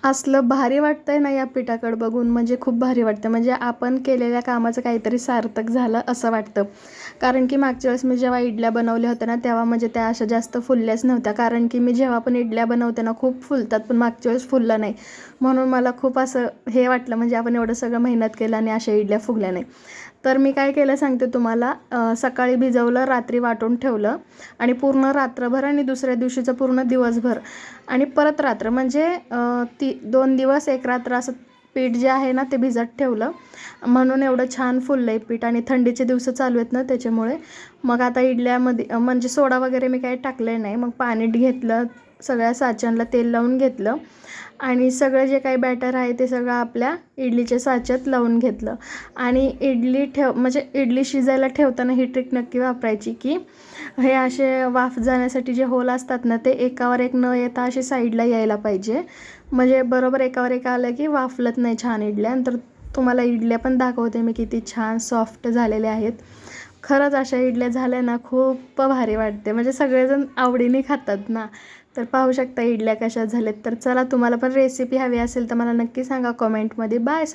असलं भारी वाटतंय ना या पिठाकडं बघून, म्हणजे खूप भारी वाटतं. म्हणजे आपण केलेल्या कामाचं काहीतरी सार्थक झालं असं वाटतं. कारण की मागच्या वेळेस मी जेव्हा इडल्या बनवल्या होत्या ना, तेव्हा म्हणजे त्या अशा जास्त फुलल्याच नव्हत्या. कारण की मी जेव्हा पण इडल्या बनवते ना, खूप फुलतात, पण मागच्या वेळेस फुललं नाही. म्हणून मला खूप असं हे वाटलं, म्हणजे आपण एवढं सगळं मेहनत केलं आणि अशा इडल्या फुगल्या नाही. तर मी काय केलं सांगते तुम्हाला. सकाळी भिजवलं, रात्री वाटून ठेवलं आणि पूर्ण रात्रभर आणि दुसऱ्या दिवशीचं पूर्ण दिवसभर आणि परत रात्र, म्हणजे 2 दिवस 1 रात्र असं पीठ जे आहे ना ते भिजत ठेवलं. म्हणून एवढं छान फुललं आहे पीठ आणि थंडीचे दिवस चालू आहेत ना त्याच्यामुळे. मग आता इडल्यामध्ये म्हणजे सोडा वगैरे मी काही टाकले नाही. मग पाणी घेतलं, सगळ्या साच्यांना तेल लावून घेतलं आणि सगळं जे काही बॅटर आहे ते सगळं आपल्या इडलीच्या साच्यात लावून घेतलं. आणि म्हणजे इडली शिजायला ठेवताना ही ट्रिक नक्की वापरायची, की हे असे वाफ जाण्यासाठी जे होल असतात ना, ते एकावर एक न येता असे साईडला यायला पाहिजे. म्हणजे बरोबर एकावर एक आलं की वाफलत नाही छान इडल्या. नंतर तुम्हाला इडल्या पण दाखवते मी किती छान सॉफ्ट झालेल्या आहेत. खरंच अशा इडल्या झाल्या ना खूप भारी वाटते, म्हणजे सगळेजण आवडीने खातात ना. तर पाहू शकता इडल्या कशा झाल्यात. तर चला, तुम्हाला पण रेसिपी हवी असेल तर मला नक्की सांगा कमेंटमध्ये. बाय.